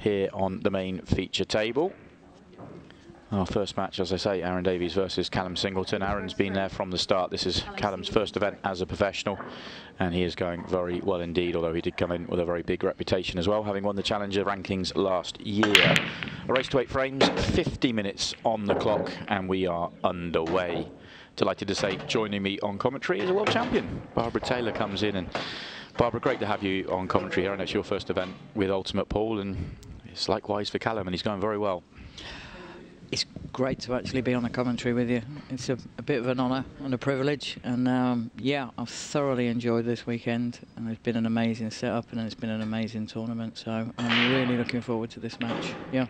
here on the main feature table. Our first match, as I say, Aaron Davies versus Callum Singleton. Aaron's been there from the start. This is Callum's first event as a professional, and he is going very well indeed, although he did come in with a very big reputation as well, having won the Challenger rankings last year. A race to 8 frames, 50 minutes on the clock, and we are underway. Delighted to say, joining me on commentary is a world champion. Barbara Taylor comes in, and Barbara, great to have you on commentary here. I know it's your first event with Ultimate Pool, and it's likewise for Callum, and he's going very well. It's great to actually be on a commentary with you. It's a bit of an honour and a privilege, and yeah, I've thoroughly enjoyed this weekend, and it's been an amazing setup and it's been an amazing tournament, so I'm really looking forward to this match. Yeah.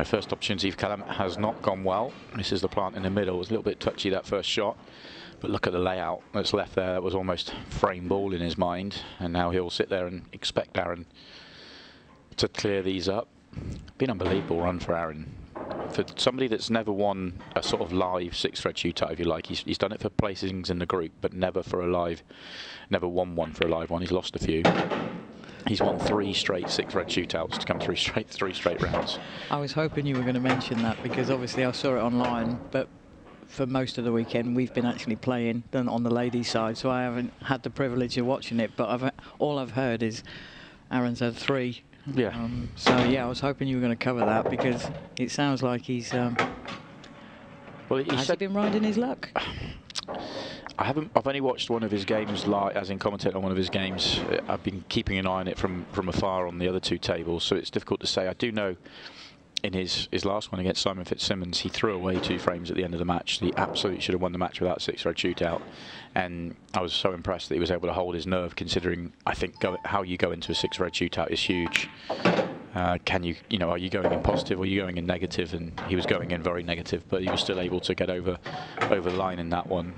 First opportunity for Callum has not gone well. This is the plant in the middle. It was a little bit touchy, that first shot, but look at the layout that's left there. That was almost frame ball in his mind, and now he'll sit there and expect Aaron to clear these up. Been an unbelievable run for Aaron. For somebody that's never won a sort of live 6-thread shootout, if you like, he's done it for placings in the group, but never for a live, never won one for a live one. He's lost a few. He's won 3 straight 6-thread shootouts to come through three straight rounds. I was hoping you were going to mention that, because obviously I saw it online, but for most of the weekend we've been actually playing on the ladies' side, so I haven't had the privilege of watching it, but all I've heard is Aaron's had 3. Yeah. So yeah, I was hoping you were going to cover that, because it sounds like he's. Well, has he been riding his luck? I haven't. I've only watched one of his games live, as in commentating on one of his games. I've been keeping an eye on it from afar on the other 2 tables, so it's difficult to say. I do know in his last one against Simon Fitzsimmons, he threw away 2 frames at the end of the match. He absolutely should have won the match without a 6-thread shootout, and I was so impressed that he was able to hold his nerve, considering I think how you go into a 6-thread shootout is huge. Can you know, are you going in positive or are you going in negative? And he was going in very negative, but he was still able to get over the line in that one.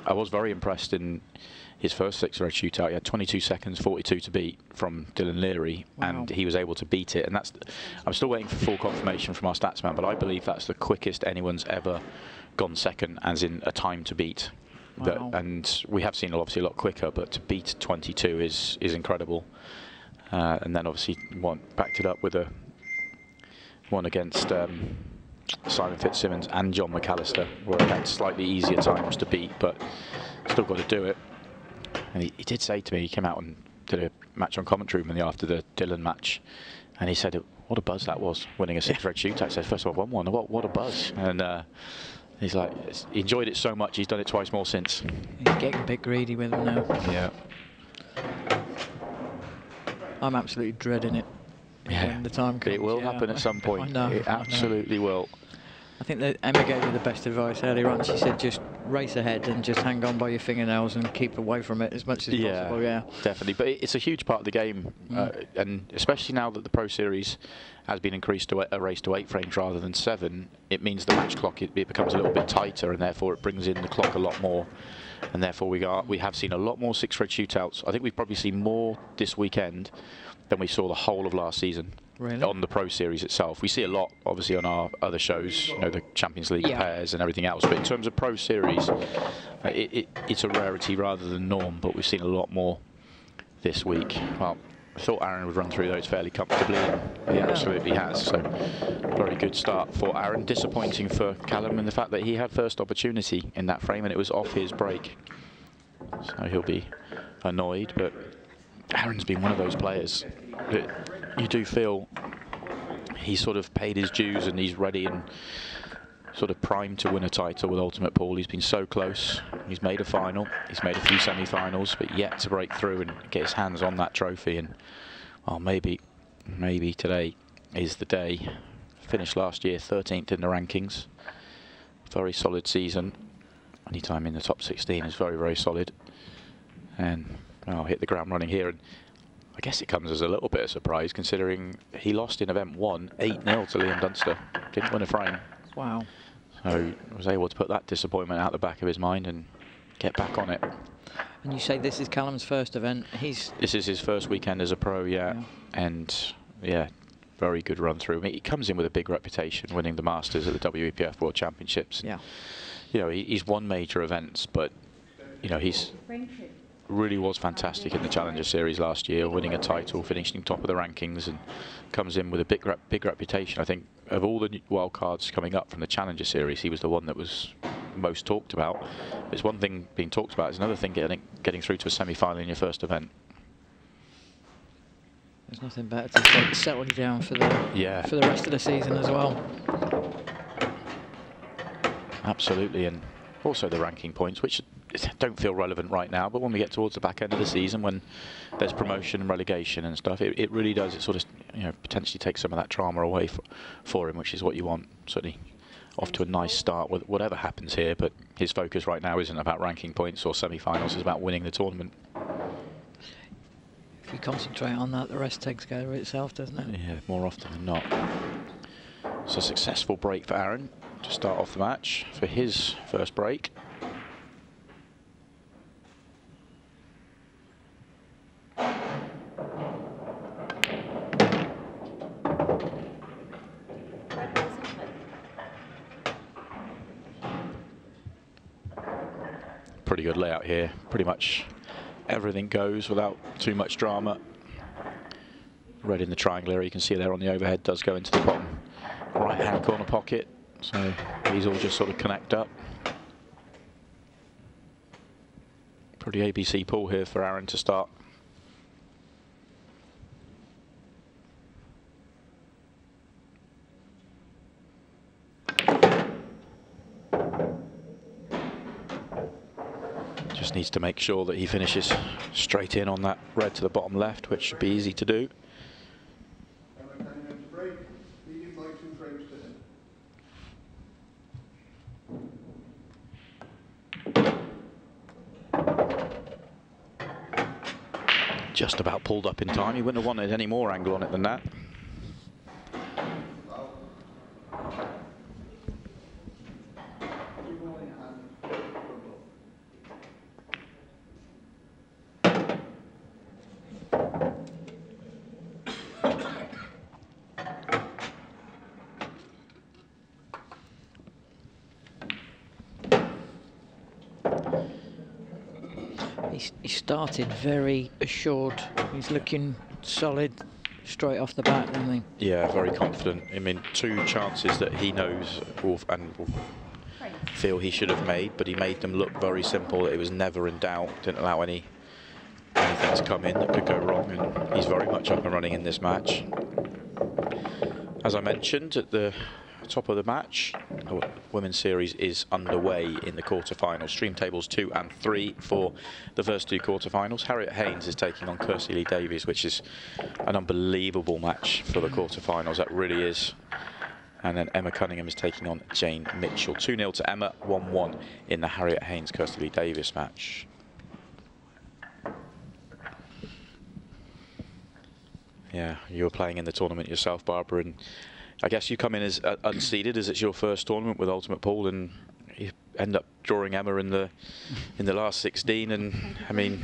I was very impressed in his first 6-thread shootout. He had 22 seconds, 42 to beat from Dylan Leary, wow. And he was able to beat it. And that's, I'm still waiting for full confirmation from our stats man, but I believe that's the quickest anyone's ever gone second, as in a time to beat. Wow. And we have seen obviously a lot quicker, but to beat 22 is incredible. And then obviously backed it up with one against Simon Fitzsimmons and John McAllister, where he had slightly easier times to beat, but still got to do it. And he did say to me, he came out and did a match on commentary with me after the Dylan match, and he said, what a buzz that was, winning a 6-thread shootout. He said, first of all, I won one, what a buzz. And he's like, he enjoyed it so much, he's done it twice more since. He's getting a bit greedy with them now. Yeah. I'm absolutely dreading it. Yeah. When the time comes. It will happen at some point. I know. It absolutely will. I think that Emma gave you the best advice earlier on. She said just race ahead and just hang on by your fingernails and keep away from it as much as possible. Yeah, definitely. But it's a huge part of the game, and especially now that the Pro Series has been increased to a race to 8 frames rather than 7, it means the match clock it becomes a little bit tighter, and therefore it brings in the clock a lot more. And therefore we have seen a lot more 6-thread shootouts. I think we've probably seen more this weekend than we saw the whole of last season. Really? On the Pro Series itself. We see a lot, obviously, on our other shows, you know, the Champions League pairs and everything else. But in terms of Pro Series, it's a rarity rather than norm, but we've seen a lot more this week. Well, I thought Aaron would run through those fairly comfortably, and he absolutely has. So, very good start for Aaron. Disappointing for Callum in the fact that he had first opportunity in that frame and it was off his break. So he'll be annoyed, but Aaron's been one of those players that you do feel he's sort of paid his dues and he's ready and sort of primed to win a title with Ultimate Pool. He's been so close. He's made a final, he's made a few semi-finals, but yet to break through and get his hands on that trophy. And well, maybe today is the day. Finished last year 13th in the rankings. Very solid season. Any time in the top 16 is very, very solid. And I'll hit the ground running here. And I guess it comes as a little bit of surprise, considering he lost in event 1 8-0 to Liam Dunster. Didn't win a frame. Wow. So was able to put that disappointment out the back of his mind and get back on it. And you say this is Callum's first event. This is his first weekend as a pro, yeah. And yeah, very good run through. I mean, he comes in with a big reputation, winning the Masters at the WEPF World Championships. Yeah. You know, he's won major events, but you know, he's really was fantastic in the Challenger Series last year, winning a title, finishing top of the rankings, and comes in with a big reputation. I think of all the wild cards coming up from the Challenger Series, he was the one that was most talked about. It's one thing being talked about, it's another thing getting through to a semi-final in your first event. There's nothing better to settle you down for the rest of the season as well. Absolutely, and also the ranking points, which don't feel relevant right now, but when we get towards the back end of the season, when there's promotion and relegation and stuff, it really does. It sort of, you know, potentially takes some of that drama away for him, which is what you want. Certainly off to a nice start with whatever happens here, but his focus right now isn't about ranking points or semi-finals, it's about winning the tournament. If you concentrate on that, the rest takes care of itself, doesn't it? Yeah, more often than not. It's a successful break for Aaron to start off the match for his first break. Pretty good layout here. Pretty much everything goes without too much drama. Red in the triangle area, you can see there on the overhead, does go into the bottom right hand corner pocket. So these all just sort of connect up. Pretty ABC pool here for Aaron to start. Just needs to make sure that he finishes straight in on that red to the bottom left, which should be easy to do. Just about pulled up in time. He wouldn't have wanted any more angle on it than that. He started very assured. He's looking solid straight off the bat, isn't he? Yeah, very confident. I mean, 2 chances that he knows and will feel he should have made, but he made them look very simple. It was never in doubt. Didn't allow anything to come in that could go wrong, and he's very much up and running in this match. As I mentioned at the top of the match, the Women's Series is underway in the quarterfinals. Stream tables 2 and 3 for the first 2 quarterfinals. Harriet Haynes is taking on Kirsty Lee Davies, which is an unbelievable match for the quarterfinals. That really is. And then Emma Cunningham is taking on Jane Mitchell. 2-0 to Emma, 1-1 in the Harriet Haynes Kirsty Lee Davies match. Yeah, you were playing in the tournament yourself, Barbara, and I guess you come in as unseeded, as it's your first tournament with Ultimate Pool, and you end up drawing Emma in the last 16. And I mean,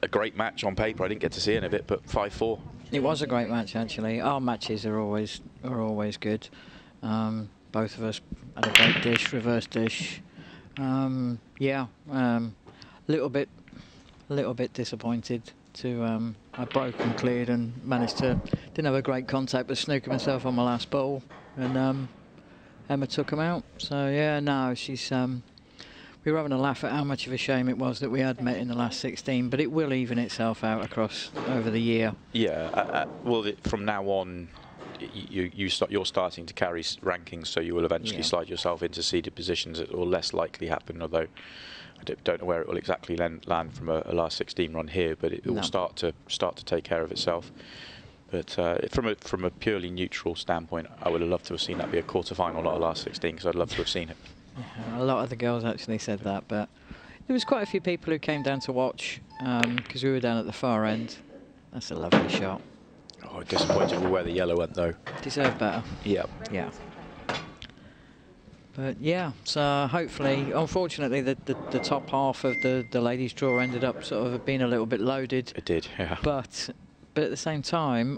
a great match on paper. I didn't get to see any of it, but 5-4. It was a great match, actually. Our matches are always good. Both of us had a great dish, reverse dish. Yeah, little bit disappointed to I broke and cleared and didn't have a great contact, but snookered myself on my last ball, and Emma took him out. So yeah, no, she's we were having a laugh at how much of a shame it was that we had met in the last 16, but it will even itself out over the year. Yeah, well, from now on, you're starting to carry rankings, so you will eventually slide yourself into seeded positions. It will less likely happen, although I don't know where it will exactly land from a last 16 run here, but it will start to take care of itself. But from a purely neutral standpoint, I would have loved to have seen that be a quarter-final, not a last 16, because I'd love to have seen it. Yeah, a lot of the girls actually said that, but there was quite a few people who came down to watch, because we were down at the far end. That's a lovely shot. Oh, disappointed with where the yellow went, though. Deserved better. Yeah. Yeah. But yeah, so hopefully, unfortunately, the top half of the ladies' draw ended up sort of being a little bit loaded. It did, yeah. But at the same time,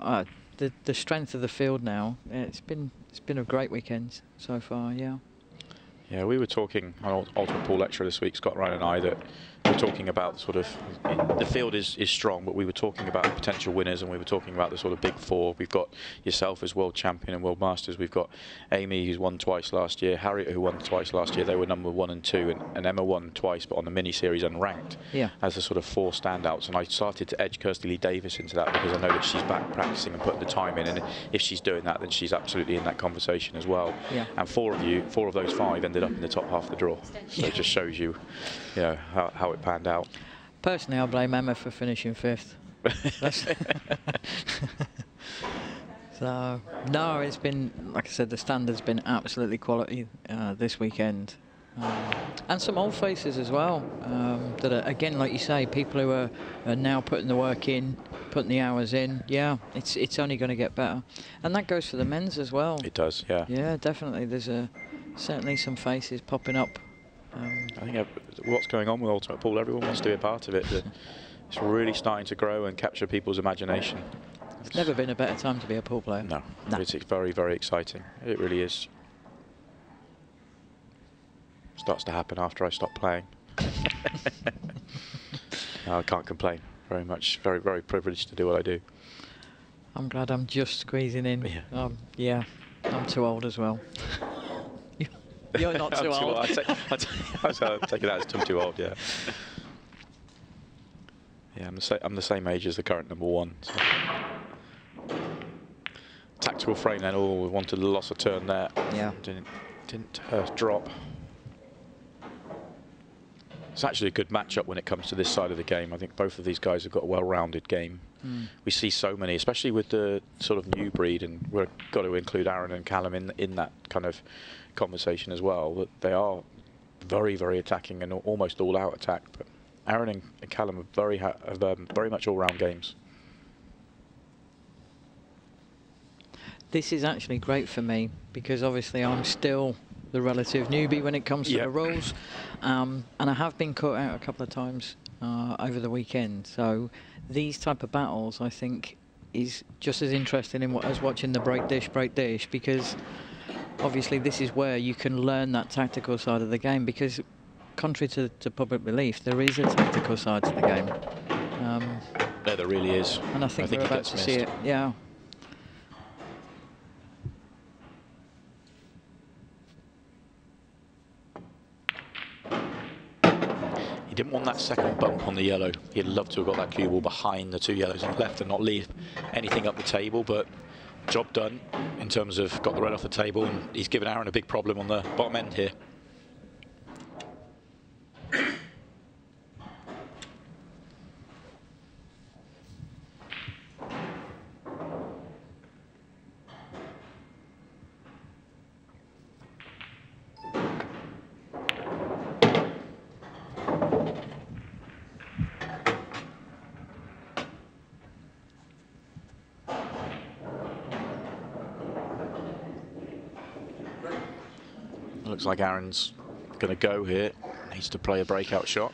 the strength of the field now, it's been a great weekend so far. Yeah. Yeah, we were talking on Ultimate Pool Lecture this week, Scott Ryan and I, that we're talking about sort of, the field is strong, but we were talking about potential winners, and we were talking about the sort of big four. We've got yourself as world champion and world masters. We've got Amy, who's won twice last year, Harriet, who won twice last year. They were number 1 and 2, and Emma won twice, but on the mini series unranked. Yeah. As the sort of 4 standouts. And I started to edge Kirsty Lee Davis into that because I know that she's back practicing and putting the time in, and if she's doing that, then she's absolutely in that conversation as well. Yeah. And 4 of those 5 ended up in the top half of the draw. So it just shows you, how it panned out. Personally, I blame Emma for finishing 5th. So, no, it's been, like I said, the standard's been absolutely quality this weekend. And some old faces as well, that are, again, like you say, people who are now putting the work in, putting the hours in. Yeah, it's only going to get better. And that goes for the men's as well. It does, yeah. Yeah, definitely. There's certainly some faces popping up. I think what's going on with Ultimate Pool, everyone wants to be a part of it. It's really starting to grow and capture people's imagination. It's never been a better time to be a pool player. No. It's very, very exciting. It really is. Starts to happen after I stop playing. No, I can't complain. Very much, very, very privileged to do what I do. I'm glad I'm just squeezing in. Yeah, I'm too old as well. You're not too old. I take it as too old, yeah. Yeah, I'm the same age as the current number 1. So. Tactical frame then. Oh, we wanted a loss of turn there. Yeah. Didn't drop. It's actually a good matchup when it comes to this side of the game. I think both of these guys have got a well-rounded game. We see so many, especially with the sort of new breed, and we've got to include Aaron and Callum in that kind of conversation as well, that they are very, very attacking and almost all-out attack. But Aaron and Callum are very much all-round games. This is actually great for me because obviously I'm still the relative newbie when it comes to the rules, and I have been caught out a couple of times over the weekend. So these type of battles, I think, is just as interesting as watching the break dish, because obviously this is where you can learn that tactical side of the game, because contrary to public belief, there is a tactical side to the game. Yeah, there really is. And I think we're about to see it. Yeah. He didn't want that second bump on the yellow. He'd love to have got that cue ball behind the 2 yellows on the left and not leave anything up the table, but job done in terms of got the red off the table, and he's given Aaron a big problem on the bottom end here. Looks like Aaron's going to go here. Needs to play a breakout shot.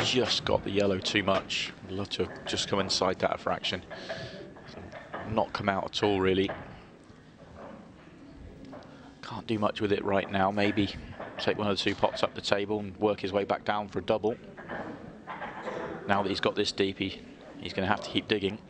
Just got the yellow too much. I'd love to have just come inside that a fraction. Not come out at all, really. Can't do much with it right now. Maybe take one of the 2 pots up the table and work his way back down for a double. Now that he's got this deep, he's going to have to keep digging.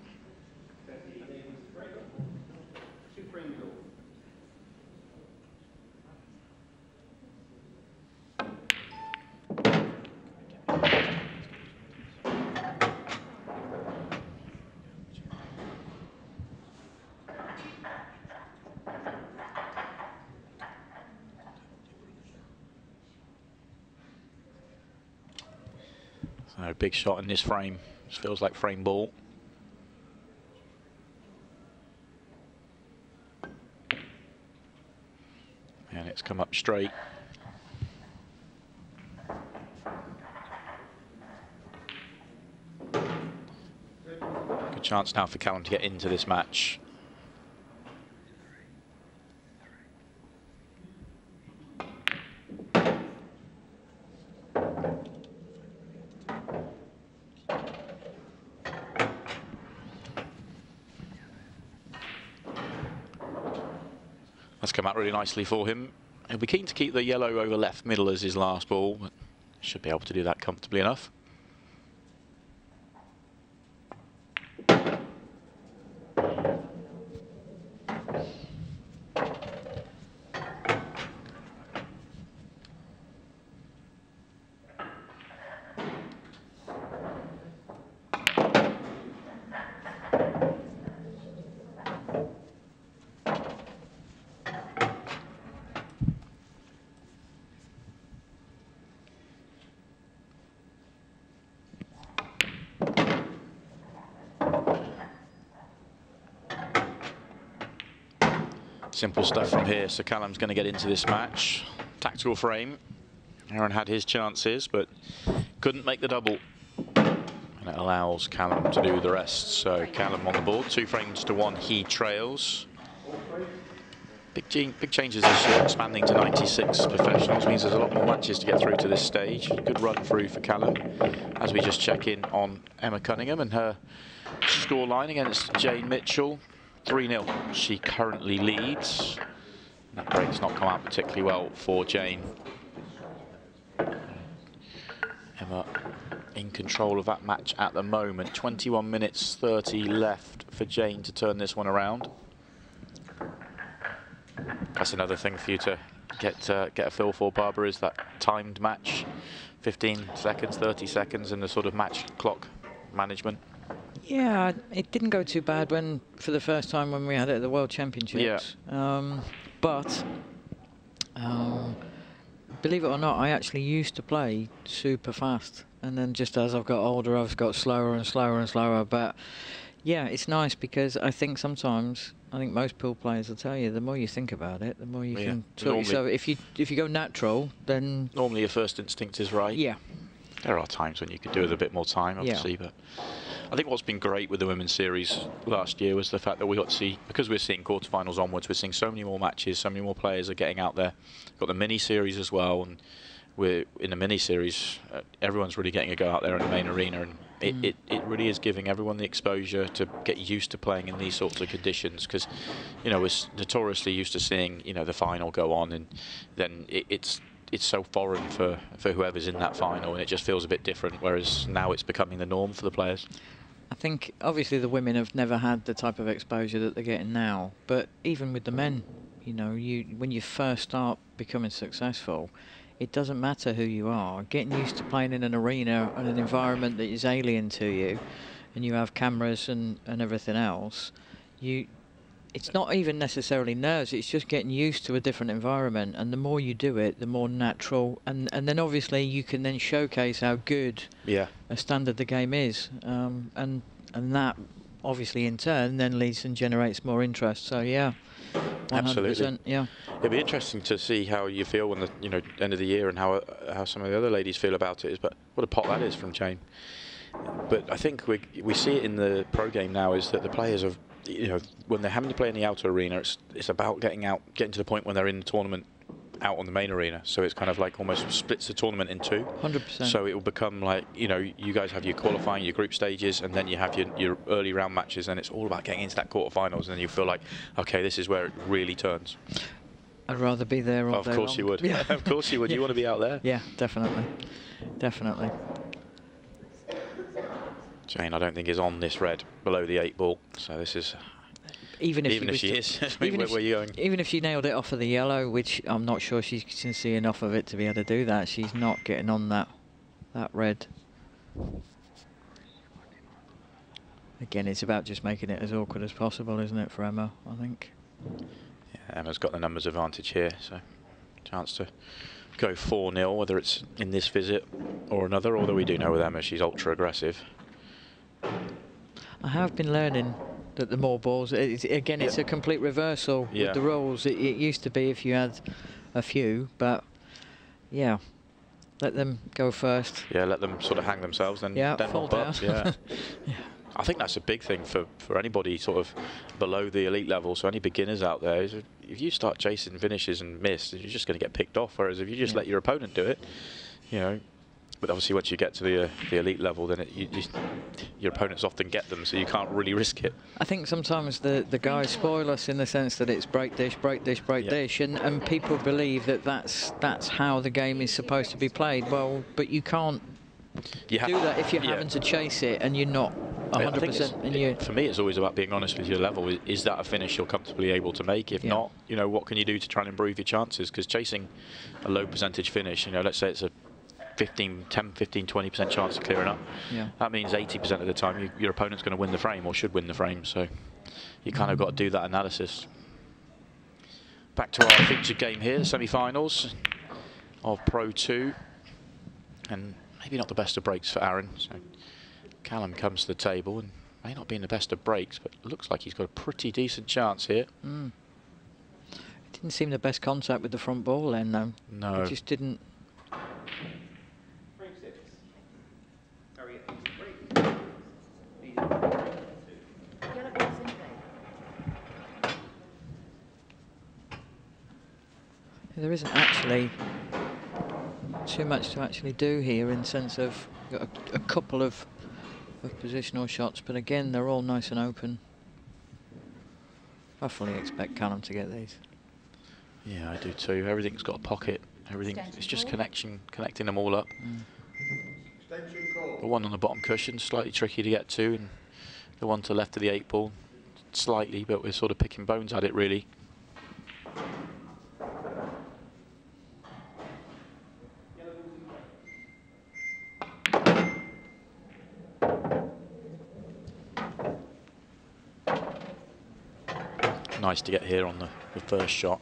So big shot in this frame. Just feels like frame ball. And it's come up straight. Good chance now for Callum to get into this match. come out really nicely for him. He'll be keen to keep the yellow over left middle as his last ball, but should be able to do that comfortably enough. Simple stuff from here. So Callum's going to get into this match. Tactical frame. Aaron had his chances, but couldn't make the double. And it allows Callum to do the rest. So Callum on the board. 2 frames to 1. He trails. Big changes this year. Expanding to 96 professionals means there's a lot more matches to get through to this stage. Good run through for Callum. As we just check in on Emma Cunningham and her scoreline against Jane Mitchell. 3-0, she currently leads. That break's not come out particularly well for Jane. Emma in control of that match at the moment. 21 minutes 30 left for Jane to turn this one around. That's another thing for you to get a feel for, Barbara, is that timed match. 15 seconds, 30 seconds, and the sort of match clock management. Yeah, it didn't go too bad for the first time when we had it at the World Championships. Yeah. But believe it or not, I actually used to play super fast, and then just as I've got older, I've got slower and slower and slower. But yeah, it's nice because I think sometimes, I think most pool players will tell you, the more you think about it, the more you can. So if you go natural, then normally your first instinct is right. Yeah. There are times when you could do with a bit more time, obviously, but I think what's been great with the Women's Series last year was the fact that we got to see, because we're seeing quarterfinals onwards, we're seeing so many more matches, so many more players are getting out there. Got the mini-series as well, and we're in the mini-series, everyone's really getting a go out there in the main arena, and it really is giving everyone the exposure to get used to playing in these sorts of conditions, because, you know, we're notoriously used to seeing, you know, the final go on, and then it's so foreign for whoever's in that final, and it just feels a bit different, whereas now it's becoming the norm for the players. I think obviously the women have never had the type of exposure that they're getting now, but even with the men, you know, when you first start becoming successful, it doesn't matter who you are. Getting used to playing in an arena and an environment that is alien to you, and you have cameras and everything else, it's not even necessarily nerves, it's just getting used to a different environment, and the more you do it, the more natural, and then obviously you can then showcase how good a standard the game is, and that obviously in turn then leads and generates more interest. So yeah, 100%, absolutely. Yeah, it'll be interesting to see how you feel when the end of the year, and how some of the other ladies feel about it. But what a pot that is from Jane. But I think we see it in the pro game now, is that the players have, you know, when they're having to play in the outer arena, it's about getting to the point when they're in the tournament out on the main arena. So it's kind of like almost splits the tournament in two. 100%. So it will become like, you know, you guys have your qualifying, your group stages, and then you have your early round matches, and it's all about getting into that quarterfinals, and then you feel like, okay, this is where it really turns. I'd rather be there all day long. Of course you would. Yeah. Of course you would. You want to be out there. Yeah, definitely. Definitely. Jane, I don't think, is on this red below the 8 ball, so this is... Even if she is, where are you going? Even if she nailed it off of the yellow, which I'm not sure she can see enough of it to be able to do that, she's not getting on that red. Again, it's about just making it as awkward as possible, isn't it, for Emma, I think? Yeah, Emma's got the numbers advantage here, so chance to go 4-0, whether it's in this visit or another, although we do know with Emma she's ultra aggressive. I have been learning that the more balls, it's a complete reversal with the rules. It used to be if you had a few, but yeah, let them go first. Yeah, let them sort of hang themselves, then fall down. Up. Yeah. I think that's a big thing for anybody sort of below the elite level. So any beginners out there, is if you start chasing finishes and miss, you're just going to get picked off. Whereas if you just let your opponent do it, you know, But obviously, once you get to the elite level, then your opponents often get them, so you can't really risk it. I think sometimes the guys spoil us in the sense that it's break dish, break dish, break dish, and people believe that that's how the game is supposed to be played. Well, but you can't do that if you're having to chase it and you're not 100%. For me, it's always about being honest with your level. Is that a finish you're comfortably able to make? If not, you know, what can you do to try and improve your chances? Because chasing a low percentage finish, you know, let's say it's a 10, 15, 20% chance of clearing up. That means 80% of the time your opponent's going to win the frame or should win the frame. So you kind of got to do that analysis. Back to our featured game here, the semi-finals of Pro 2, and maybe not the best of breaks for Aaron. So Callum comes to the table and may not be in the best of breaks, but looks like he's got a pretty decent chance here. It didn't seem the best contact with the front ball then, though. No. It just didn't. There isn't actually too much to actually do here in sense of a couple of positional shots, but again they're all nice and open. I fully expect Callum to get these. Yeah, I do too. Everything's got a pocket. Everything, it's just connecting them all up. The one on the bottom cushion, slightly tricky to get to, and the one to the left of the 8 ball, slightly, but we're sort of picking bones at it really. Nice to get here on the first shot.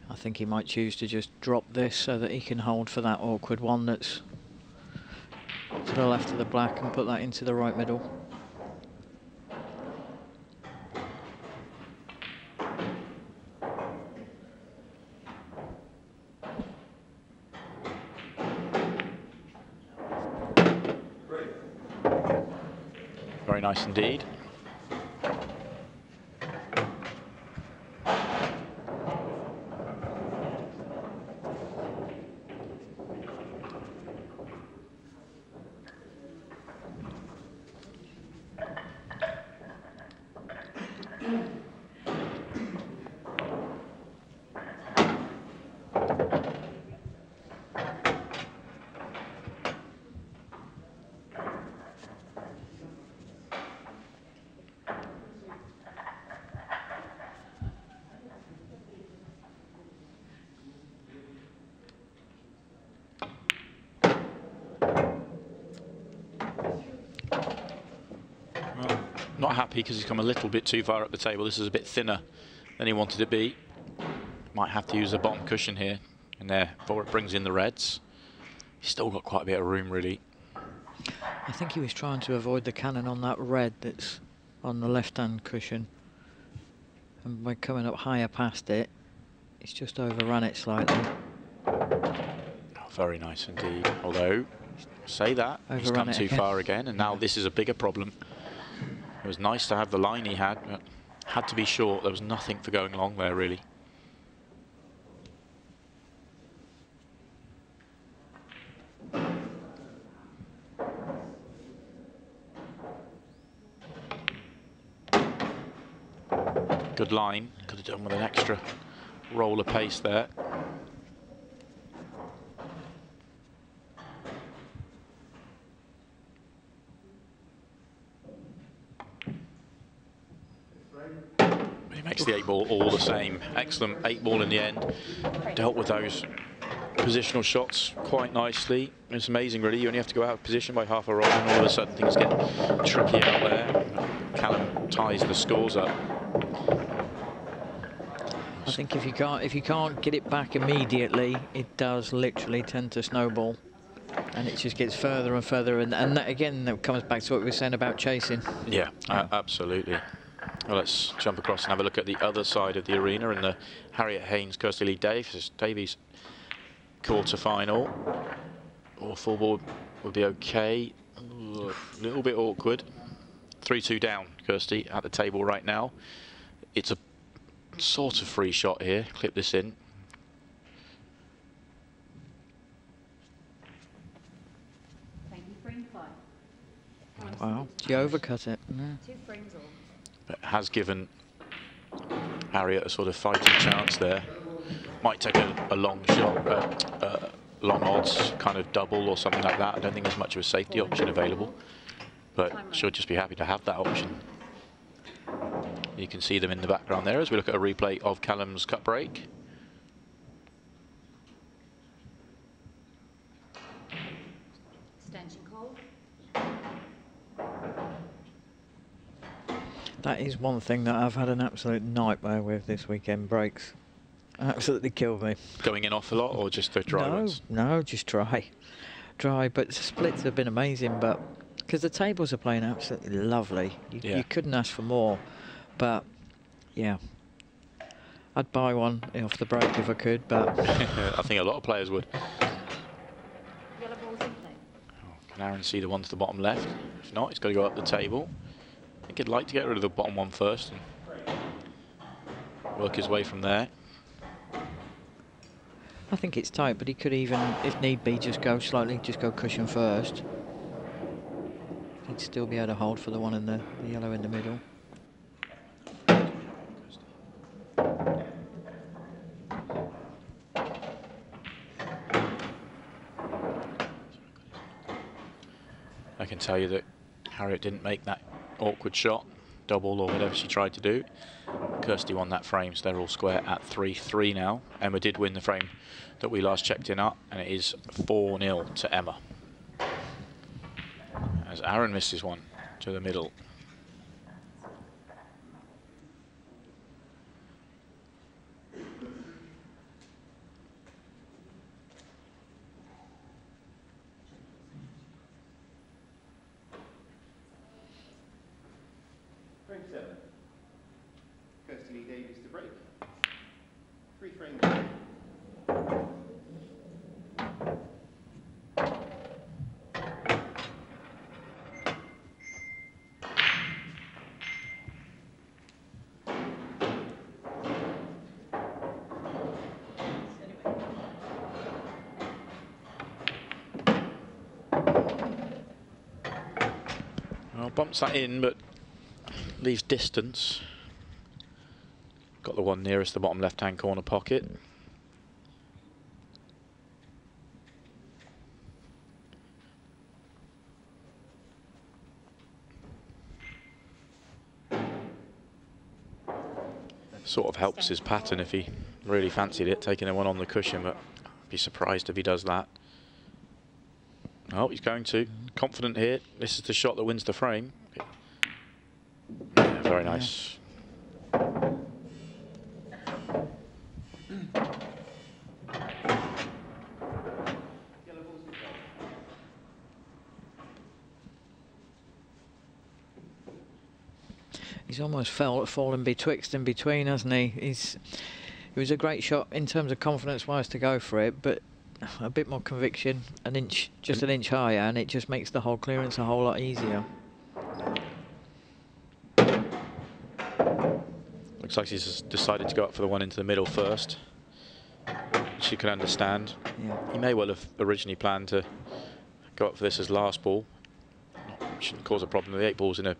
I think he might choose to just drop this so that he can hold for that awkward one that's to the left of the black and put that into the right middle. Very nice indeed. Not happy because he's come a little bit too far up the table. This is a bit thinner than he wanted to be. Might have to use the bottom cushion here, and therefore it brings in the reds. He's still got quite a bit of room, really. I think he was trying to avoid the cannon on that red that's on the left-hand cushion. And by coming up higher past it, he's just overrun it slightly. Oh, very nice indeed. Although, say that, he's come too far again, and now this is a bigger problem. It was nice to have the line he had, but had to be short. There was nothing for going long there, really. Good line. Could have done with an extra roll of pace there. Makes the 8 ball all the same. Excellent 8 ball in the end. Dealt with those positional shots quite nicely. It's amazing, really. You only have to go out of position by half a roll, and all of a sudden things get tricky out there. Callum ties the scores up. I think if you can't get it back immediately, it does literally tend to snowball, and it just gets further and further. And that, again, that comes back to what we were saying about chasing. Yeah, absolutely. Well, let's jump across and have a look at the other side of the arena in the Harriet Haynes Kirsty Lee Davies quarter-final. Or full ball would be okay. A little bit awkward. 3-2 down, Kirsty, at the table right now. It's a sort of free shot here. Clip this in. Wow, she overcut it. Yeah. But has given Harriet a sort of fighting chance there. Might take a long shot, long odds, kind of double or something like that. I don't think there's much of a safety option available, but she'll just be happy to have that option. You can see them in the background there as we look at a replay of Callum's cut break. That is one thing that I've had an absolute nightmare with this weekend, breaks. Absolutely killed me. Going in off a lot or just the dry ones? No, just dry. Dry, but the splits have been amazing, but because the tables are playing absolutely lovely. You couldn't ask for more, but yeah. I'd buy one off the break if I could, but... I think a lot of players would. Can Aaron see the one to the bottom left? If not, he's got to go up the table. I think he'd like to get rid of the bottom one first and work his way from there. I think it's tight, but he could even, if need be, just go slowly, just go cushion first. He'd still be able to hold for the one in the yellow in the middle. I can tell you that Harriet didn't make that awkward shot, double or whatever she tried to do. Kirsty won that frame, so they're all square at 3-3 now. Emma did win the frame that we last checked in up, and it is 4-0 to Emma. As Aaron misses one to the middle. Frame 7. Kirsty Lee Davies to break. 3 frames. Well, bumps that in, but leaves distance. Got the one nearest the bottom left-hand corner pocket. Sort of helps his pattern if he really fancied it, taking the one on the cushion, but I'd be surprised if he does that. Oh, he's going to. Confident here. This is the shot that wins the frame. Yeah, very nice. He's almost fallen betwixt and between, hasn't he? It was a great shot in terms of confidence-wise to go for it, but a bit more conviction, just an inch higher, and it just makes the whole clearance a whole lot easier. Looks like he's decided to go up for the one into the middle first, which you can understand. Yeah. He may well have originally planned to go up for this as last ball. Shouldn't cause a problem. The 8 ball's in a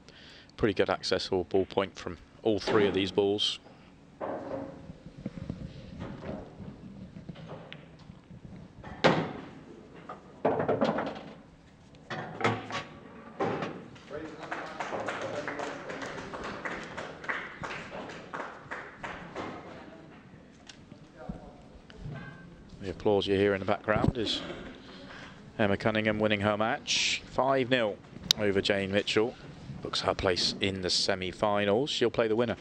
pretty good accessible ball point from all 3 of these balls. The applause you hear in the background is Emma Cunningham winning her match 5-0 over Jane Mitchell. Books her place in the semi-finals. She'll play the winner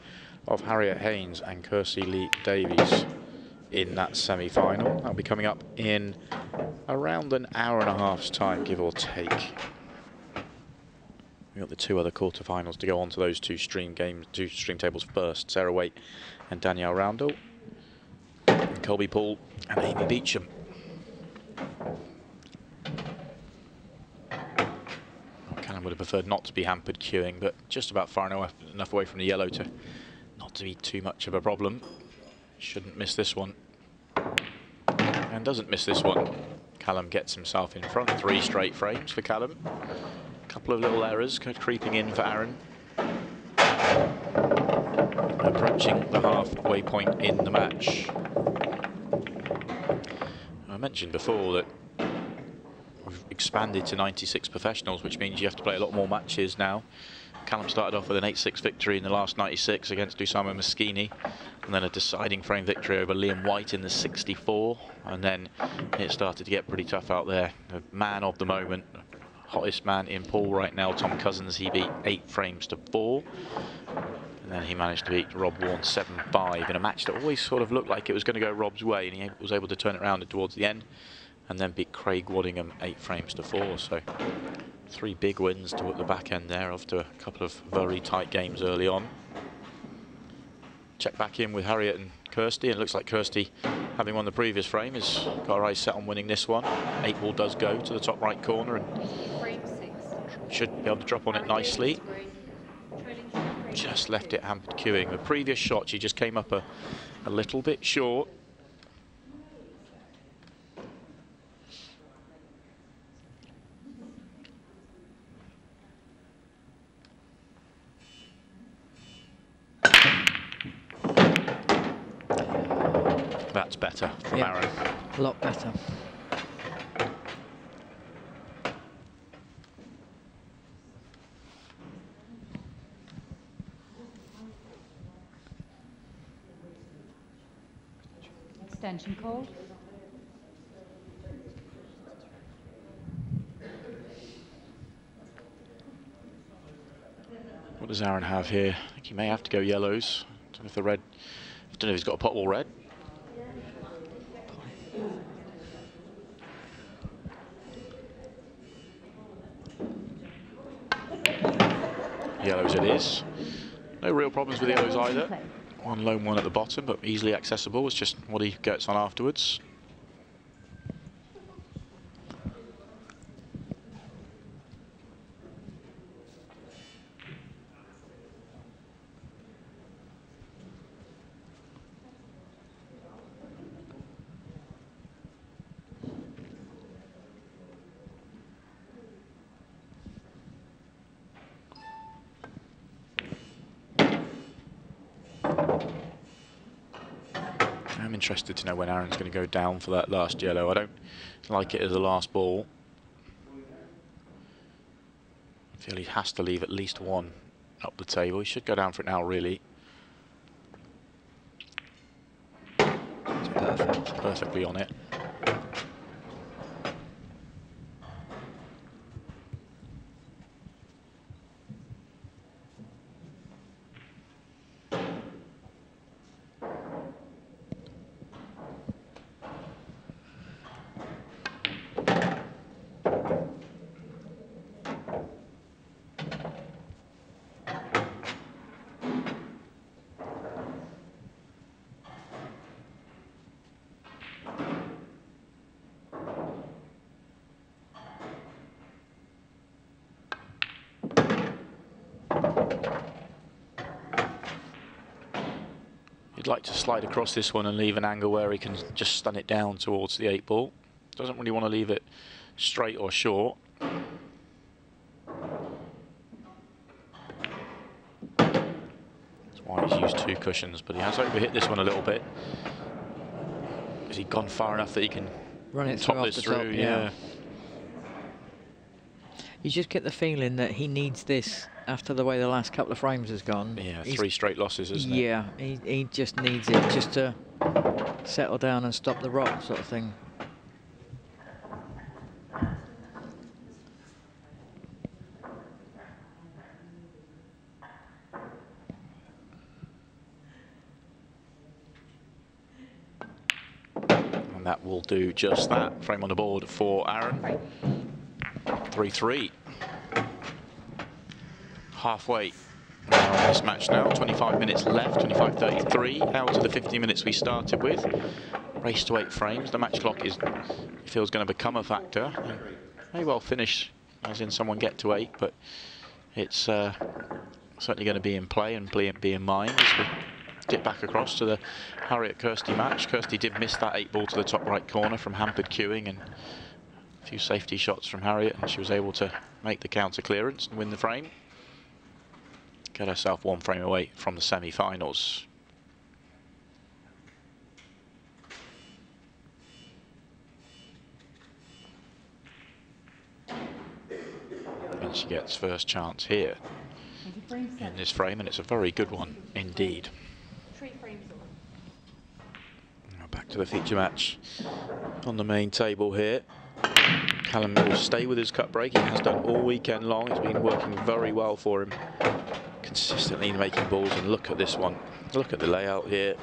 of Harriet Haynes and Kirsty Lee Davies in that semi-final. That'll be coming up in around an hour and a half's time, give or take. We've got the 2 other quarterfinals to go on to those 2 stream tables first. Sarah Waite and Danielle Roundel. And Colby Poole and Amy Beecham. Callum would have preferred not to be hampered queuing, but just about far enough away from the yellow to not to be too much of a problem. Shouldn't miss this one. And doesn't miss this one. Callum gets himself in front. 3 straight frames for Callum. A couple of little errors creeping in for Aaron. Approaching the halfway point in the match. I mentioned before that we've expanded to 96 professionals, which means you have to play a lot more matches now. Callum started off with an 8-6 victory in the last 96 against Usama Moschini, and then a deciding frame victory over Liam White in the 64, and then it started to get pretty tough out there. The man of the moment, hottest man in pool right now, Tom Cousins, he beat 8 frames to 4. And then he managed to beat Rob Warne 7-5 in a match that always sort of looked like it was going to go Rob's way, and he was able to turn it around towards the end, and then beat Craig Waddingham 8 frames to 4. So 3 big wins to at the back end there after a couple of very tight games early on. Check back in with Harriet and Kirsty, and it looks like Kirsty, having won the previous frame, has got her eyes set on winning this one. 8 ball does go to the top right corner and should be able to drop on it nicely. Just left it hampered queuing. The previous shot, she just came up a little bit short. That's better from Aaron. A lot better. Extension called. What does Aaron have here? I think he may have to go yellows. I don't know if the red, I don't know if he's got a pot wall red. Yellows it is. No real problems with yellows either. One lone one at the bottom, but easily accessible. It's just what he gets on afterwards. I'm interested to know when Aaron's going to go down for that last yellow. I don't like it as a last ball. I feel he has to leave at least one up the table. He should go down for it now, really. It's perfect. Perfectly on it. He'd like to slide across this one and leave an angle where he can just stun it down towards the 8 ball. Doesn't really want to leave it straight or short. That's why he's used 2 cushions, but he has overhit this one a little bit. Has he gone far enough that he can run it top this through? Yeah. You just get the feeling that he needs this after the way the last couple of frames has gone. Yeah, 3 straight losses, isn't it? Yeah, he just needs it just to settle down and stop the rock sort of thing. And that will do just that. Frame on the board for Aaron. 3-3. Halfway on this match now. 25 minutes left. 25:33. Out of the 50 minutes we started with. Race to 8 frames. The match clock is, feels going to become a factor. And may well finish, as in someone get to 8, but it's certainly going to be in play and be in mind as we dip back across to the Harriet Kirsty match. Kirsty did miss that 8 ball to the top right corner from hampered queuing, and A few safety shots from Harriet, and she was able to make the counter clearance and win the frame. Get herself 1 frame away from the semi-finals. And she gets first chance here in this frame, and it's a very good one indeed. Now back to the feature match on the main table here. Callum will stay with his cut break. He has done all weekend long. It's been working very well for him, consistently making balls. And look at this one. Look at the layout here.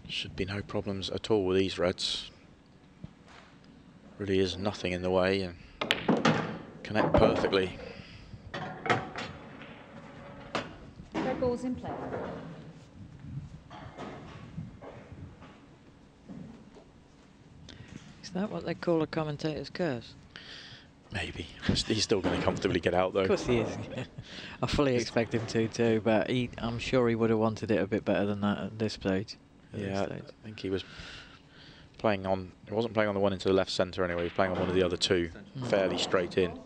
Should be no problems at all with these reds. Really is nothing in the way, and connect perfectly. Red ball's in play. Is that what they call a commentator's curse? Maybe. He's still going to comfortably get out, though. Of course he is. I fully expect him to too, but I'm sure he would have wanted it a bit better than that at this stage. Yeah, I think he was playing on. He wasn't playing on the one into the left centre anyway. He was playing on one of the other two, fairly straight in.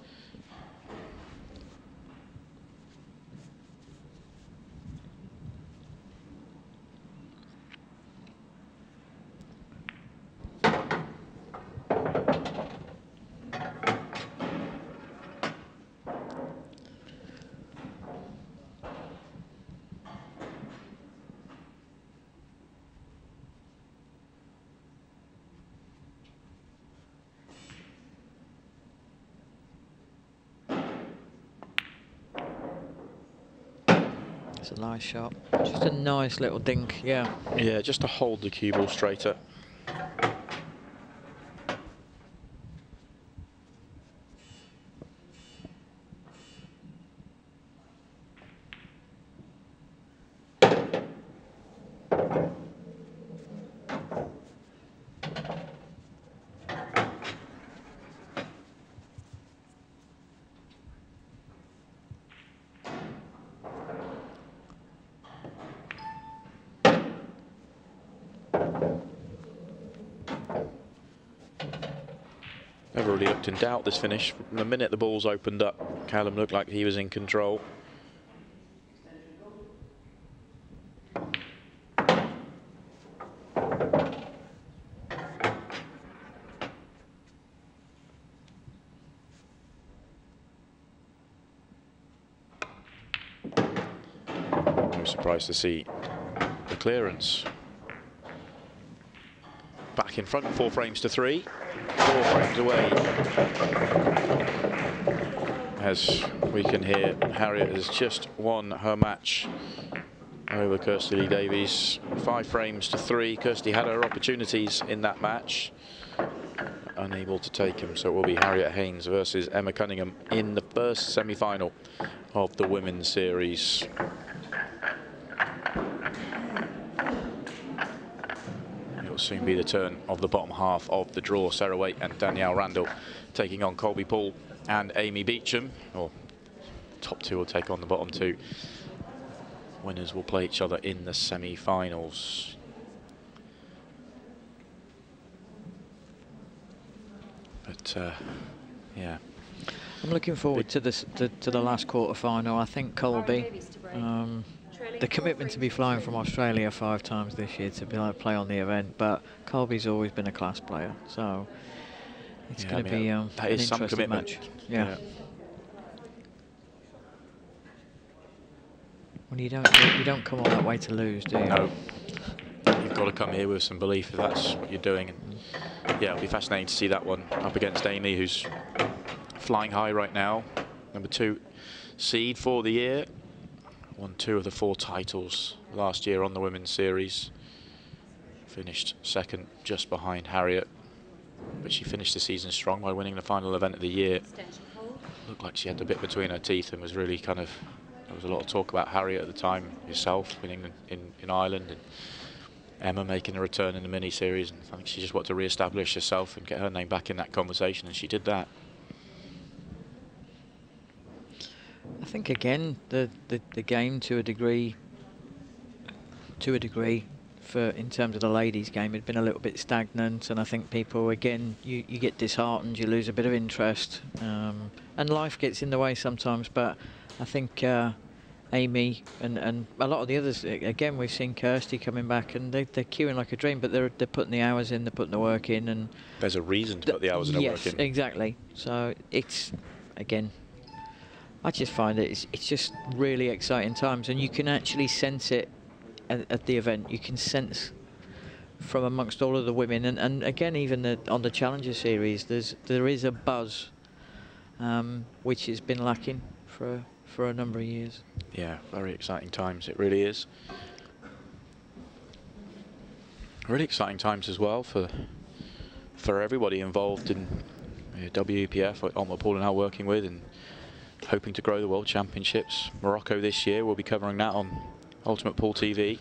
It's a nice shot. Just a nice little dink, yeah. Yeah, just to hold the cue ball straighter. Never really looked in doubt this finish. From the minute the balls opened up, Callum looked like he was in control. No surprise to see the clearance. Back in front, 4 frames to 3. 4 frames away. As we can hear, Harriet has just won her match over Kirsty Lee Davies. 5 frames to 3. Kirsty had her opportunities in that match, unable to take them. So it will be Harriet Haynes versus Emma Cunningham in the first semi-final of the women's series. Will soon be the turn of the bottom half of the draw. Sarah Waite and Danielle Randall taking on Colby Poole and Amy Beecham. Or top 2 will take on the bottom 2. Winners will play each other in the semi-finals. But yeah, I'm looking forward to this to the last quarter-final. I think Colby. The commitment to be flying from Australia 5 times this year to be able to play on the event, but Colby's always been a class player, so it's going to be an interesting match. Yeah. Well, you don't come all that way to lose, do you? No. You've got to come here with some belief if that's what you're doing. And yeah, it'll be fascinating to see that one up against Amy, who's flying high right now. Number 2 seed for the year. Won 2 of the 4 titles last year on the women's series. Finished second just behind Harriet. But she finished the season strong by winning the final event of the year. Looked like she had the bit between her teeth and was really kind of... There was a lot of talk about Harriet at the time herself, winning in Ireland. And Emma making a return in the mini-series, and I think she just wanted to re-establish herself and get her name back in that conversation, and she did that. I think again the game to a degree for in terms of the ladies game had been a little bit stagnant, and I think people again you get disheartened, you lose a bit of interest, and life gets in the way sometimes. But I think Amy and a lot of the others, again we've seen Kirsty coming back, and they're queuing like a dream, but they're putting the hours in, they're putting the work in, and there's a reason to put the hours and the work in. Yes, exactly. So it's again, I just find it's just really exciting times, and you can actually sense it at the event. You can sense from amongst all of the women, and again even on the Challenger Series, there is a buzz which has been lacking for a number of years. Yeah, very exciting times. It really is. Really exciting times as well for everybody involved in WEPF, what Ultimate Pool are now working with, and hoping to grow the World Championships. Morocco this year, we'll be covering that on Ultimate Pool TV.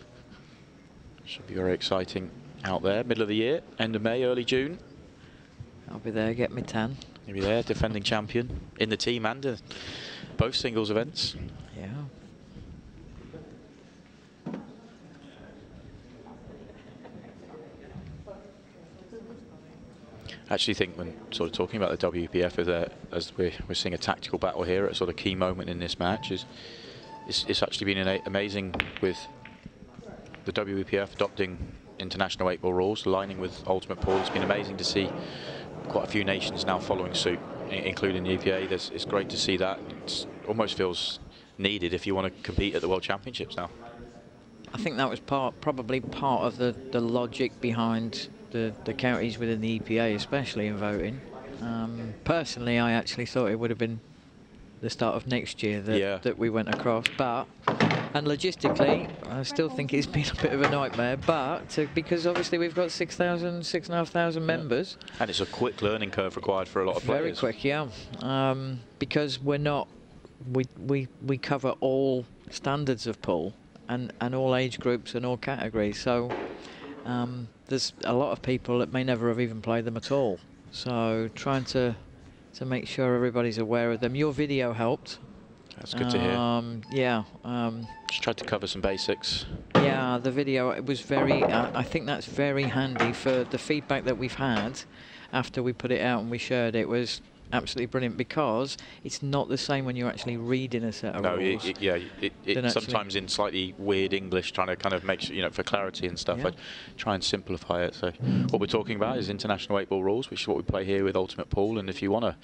Should be very exciting out there. Middle of the year, end of May, early June. I'll be there, get me tan. You'll be there, defending champion in the team and both singles events. Yeah. I actually think when sort of talking about the WPF as we're seeing a tactical battle here at a sort of key moment in this match, it's actually been amazing with the WPF adopting international 8-ball rules, aligning with Ultimate Pool. It's been amazing to see quite a few nations now following suit, including the EPA. It's great to see that. It almost feels needed if you want to compete at the World Championships now. I think that was probably part of the logic behind the counties within the EPA, especially in voting. Personally, I actually thought it would have been the start of next year that we went across, and logistically I still think it's been a bit of a nightmare, but because obviously we've got 6,500 members, and it's a quick learning curve required for a lot of players. Very quick, yeah. Because we cover all standards of pool and all age groups and all categories, so there's a lot of people that may never have even played them at all, so trying to make sure everybody's aware of them. Your video helped. That's good to hear. Yeah. Just tried to cover some basics. Yeah, the video, it was very, I think that's very handy for the feedback that we've had after we put it out and we shared it. Was absolutely brilliant, because it's not the same when you're actually reading a set of rules. It sometimes in slightly weird English, trying to kind of make sure, for clarity and stuff, I try and simplify it. So what we're talking about is international 8-ball rules, which is what we play here with Ultimate Pool. And if you want a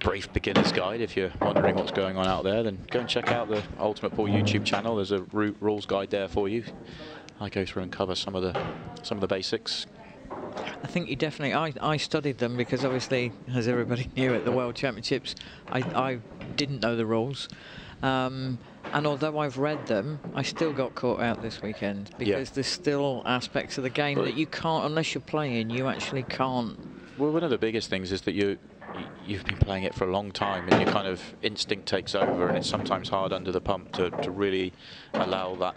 brief beginner's guide, if you're wondering what's going on out there, then go and check out the Ultimate Pool YouTube channel. There's a rules guide there for you. I go through and cover some of the basics. I think you definitely, I studied them because obviously, as everybody knew at the World Championships, I didn't know the rules. And although I've read them, I still got caught out this weekend, because there's still aspects of the game that you can't, unless you're playing, you actually can't. Well, one of the biggest things is that you've been playing it for a long time, and your kind of instinct takes over, and it's sometimes hard under the pump to really allow that,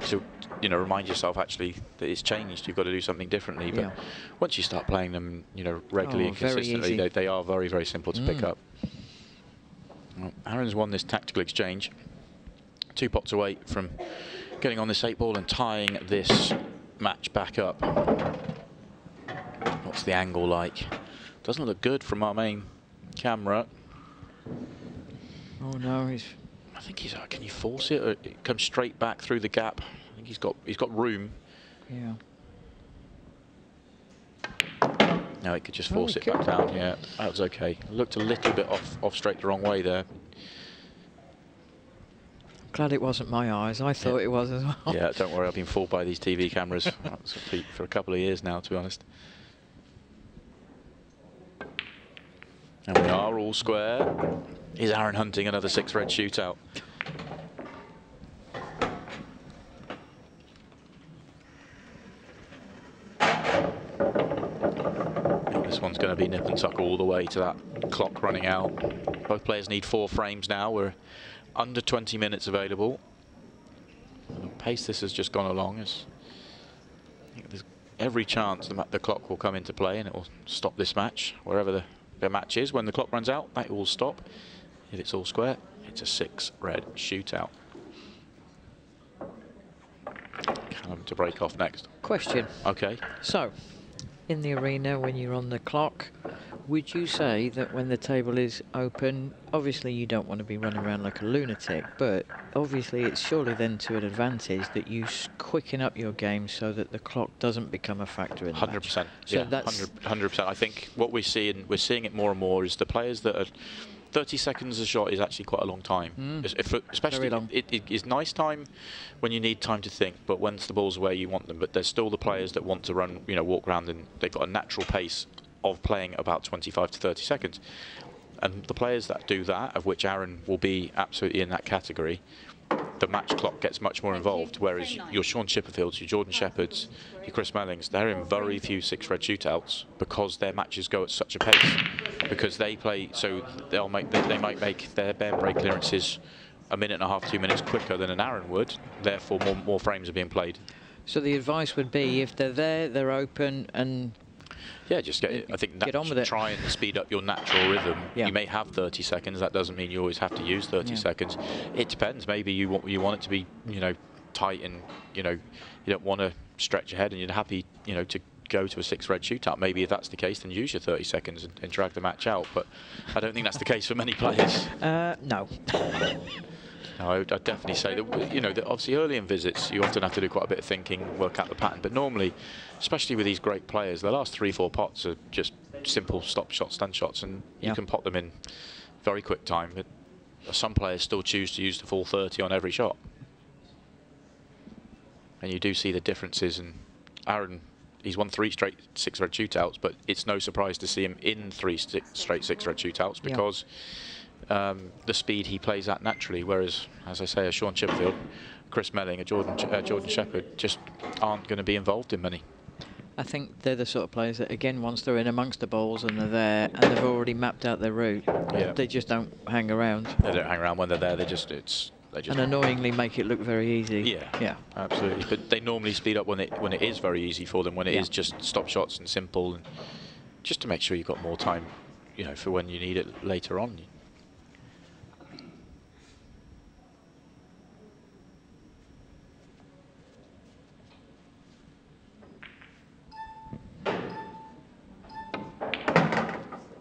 to remind yourself actually that it's changed. You've got to do something differently. But once you start playing them, regularly and consistently, they are very, very simple to pick up. Well, Aaron's won this tactical exchange. 2 pots away from getting on this 8-ball and tying this match back up. What's the angle like? Doesn't look good from our main camera. Oh no, I think he's. Can you force it? Or it comes straight back through the gap. I think he's got room. Yeah. No, it could just force it back down. Yeah, that was okay. Looked a little bit off straight the wrong way there. Glad it wasn't my eyes. I thought it was as well. Yeah, don't worry. I've been fooled by these TV cameras for a couple of years now, to be honest. And we are all square. Is Aaron hunting another 6-red shootout? This one's going to be nip and tuck all the way to that clock running out. Both players need 4 frames now. We're under 20 minutes available. And the pace this has just gone along is I think there's every chance the clock will come into play and it will stop this match. Wherever the match is, when the clock runs out, that will stop. If it's all square, it's a 6-red shootout. Callum to break off next. Question. Okay. So, in the arena, when you're on the clock, would you say that when the table is open, obviously you don't want to be running around like a lunatic, but obviously it's surely then to an advantage that you quicken up your game so that the clock doesn't become a factor in the 100%. match. So Yeah, that's 100%. I think what we're seeing it more and more, is the players that are 30 seconds a shot is actually quite a long time. Especially, Very long. It is nice time when you need time to think, but once the ball's where you want them. But there's still the players that want to run, walk around, and they've got a natural pace of playing about 25 to 30 seconds. And the players that do that, of which Aaron will be absolutely in that category, the match clock gets much more involved, whereas your Sean Chipperfields, your Jordan Shepherds, your Chris Mellings, they're in very few 6-red shootouts because their matches go at such a pace, because they play, so they might make their bare break clearances a minute and a half, 2 minutes quicker than an Aaron would, therefore more frames are being played. So the advice would be, if they're there, they're open, and yeah, just get on with it. Try and speed up your natural rhythm. Yeah. You may have 30 seconds. That doesn't mean you always have to use 30 seconds. It depends. Maybe you want it to be, tight, and you don't want to stretch ahead, and you're happy, to go to a 6-red shootout. Maybe if that's the case, then use your 30 seconds and drag the match out. But I don't think that's the case for many players. No. No, I'd definitely say that, that obviously early in visits you often have to do quite a bit of thinking, work out the pattern, but normally, especially with these great players, the last 3-4 pots are just simple stop shots, stun shots, and you can pot them in very quick time. But some players still choose to use the full 30 on every shot, and you do see the differences. And Aaron, he's won 3 straight 6-red shootouts, but it's no surprise to see him in 3 straight 6-red shootouts, because the speed he plays at naturally, whereas, as I say, a Sean Chipperfield, Chris Melling, a Jordan Shepherd just aren't going to be involved in many. I think they're the sort of players that, again, once they're in amongst the balls and they're there and they've already mapped out their route, they just don't hang around. They don't hang around when they're there. They just and annoyingly make it look very easy. Yeah, absolutely. But they normally speed up when it is very easy for them, when it is just stop shots and simple, and just to make sure you've got more time, for when you need it later on.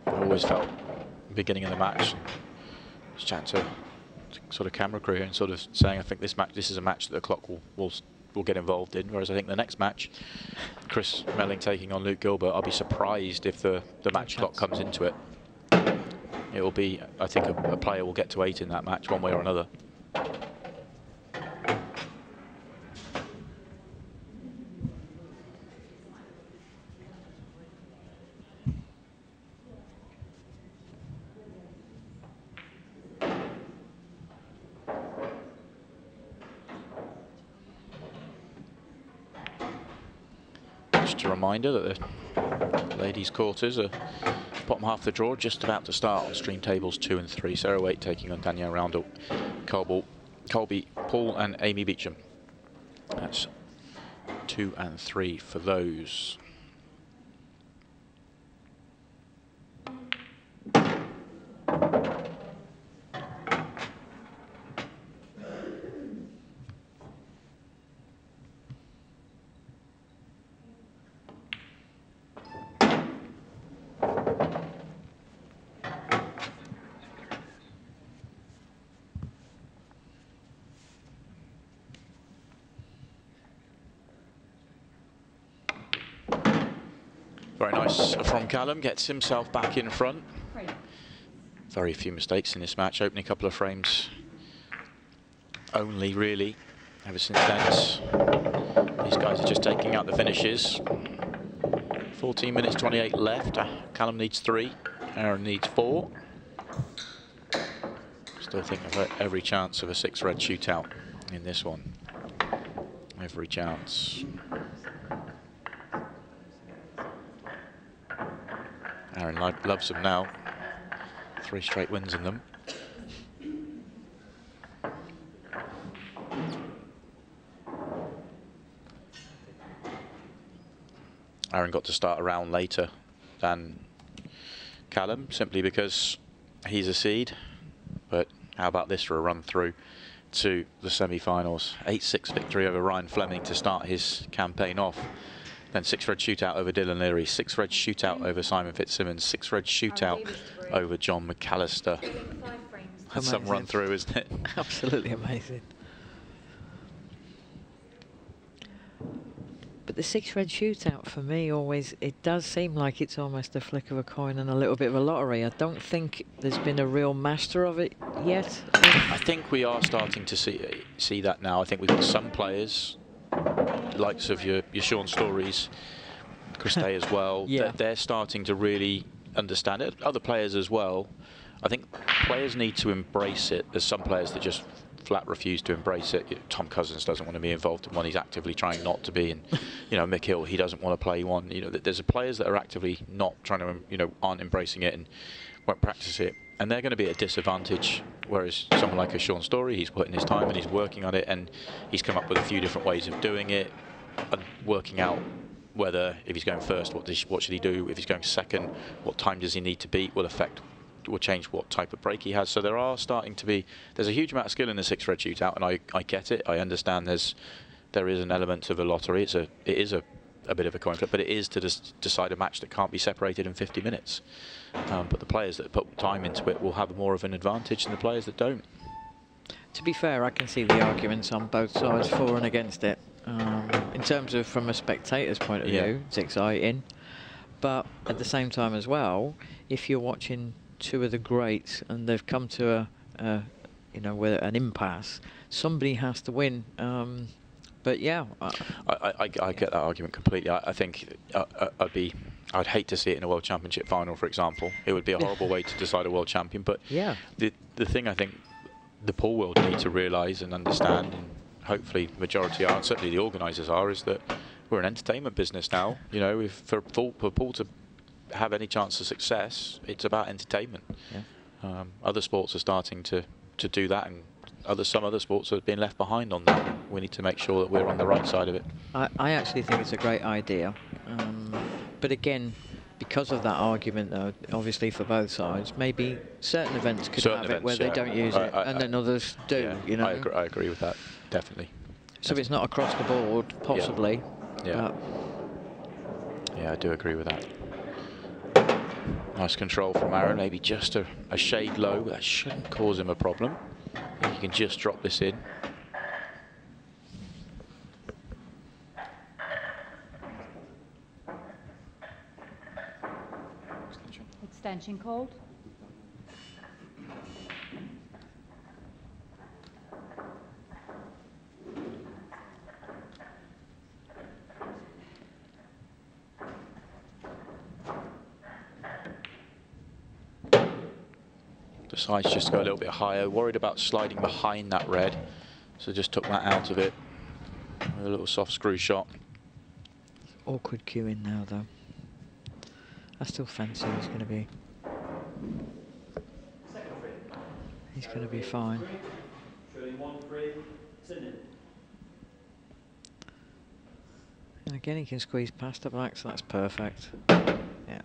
Always felt beginning of the match, just chatting to sort of camera crew and sort of saying, I think this is a match that the clock will get involved in, whereas I think the next match, Chris Melling taking on Luke Gilbert, I'll be surprised if the match clock comes into it. It will be, I think a player will get to 8 in that match one way or another. Just a reminder that the ladies' quarters are bottom half of the draw, just about to start on stream tables 2 and 3. Sarah Waite taking on Danielle Roundel, Colby Paul and Amy Beecham. That's 2 and 3 for those. Very nice from Callum, gets himself back in front. Very few mistakes in this match, opening a couple of frames only, really, ever since then. These guys are just taking out the finishes. 14 minutes 28 left. Callum needs 3, Aaron needs 4. Still think of every chance of a 6-red shootout in this one. Every chance. Aaron loves them now. 3 straight wins in them. Aaron got to start a round later than Callum, simply because he's a seed. But how about this for a run through to the semi-finals? 8-6 victory over Ryan Fleming to start his campaign off. Then 6-red shootout over Dylan Leary, 6-red shootout over Simon Fitzsimmons, 6-red shootout over John McAllister. That's some run through, isn't it? Absolutely amazing. But the 6-red shootout for me always, it does seem like it's almost a flick of a coin and a little bit of a lottery. I don't think there's been a real master of it yet. I think we are starting to see that now. I think we've got some players, likes of your Sean Stories, Chris Day as well, yeah. they're starting to really understand it. Other players as well. I think players need to embrace it. There's some players that just flat refuse to embrace it. Tom Cousins doesn't want to be involved in one. He's actively trying not to be. And Mick Hill, he doesn't want to play one. There's players that are actively not trying to, aren't embracing it and won't practice it. And they're going to be at a disadvantage. Whereas someone like a Sean Story, he's putting his time and he's working on it, and he's come up with a few different ways of doing it and working out whether, if he's going first, what should he do? If he's going second, what time does he need to beat? Will change what type of break he has. So there's a huge amount of skill in the 6-red shootout, and I get it. I understand there is an element of a lottery. It is a bit of a coin flip, but it is to decide a match that can't be separated in 50 minutes. But the players that put time into it will have more of an advantage than the players that don't. To be fair, I can see the arguments on both sides for and against it. In terms of from a spectator's point of view, it's exciting. But at the same time as well, if you're watching two of the greats and they've come to with an impasse, somebody has to win. But yeah, I get that argument completely. I think I'd hate to see it in a World Championship final, for example. It would be a horrible way to decide a world champion. But yeah, the thing I think the pool world need to realise and understand, and hopefully the majority are, and certainly the organisers are, is that we're an entertainment business now. For pool to have any chance of success, it's about entertainment. Yeah. Other sports are starting to do that, and some other sports have been left behind on that. We need to make sure that we're on the right side of it. I actually think it's a great idea, but again, because of that argument, though, obviously for both sides, maybe certain events could have it where they don't use it, and then others do. Yeah, I agree with that, definitely. So it's not across the board, possibly. Yeah. Yeah, I do agree with that. Nice control from Aaron, maybe just a shade low, but that shouldn't cause him a problem. I think he can just drop this in. Extension called. Decides just to go a little bit higher, worried about sliding behind that red, so just took that out of it with a little soft screw shot. Awkward cueing now, though. I still fancy he's going to be fine. And again, he can squeeze past the black, so that's perfect. Yeah.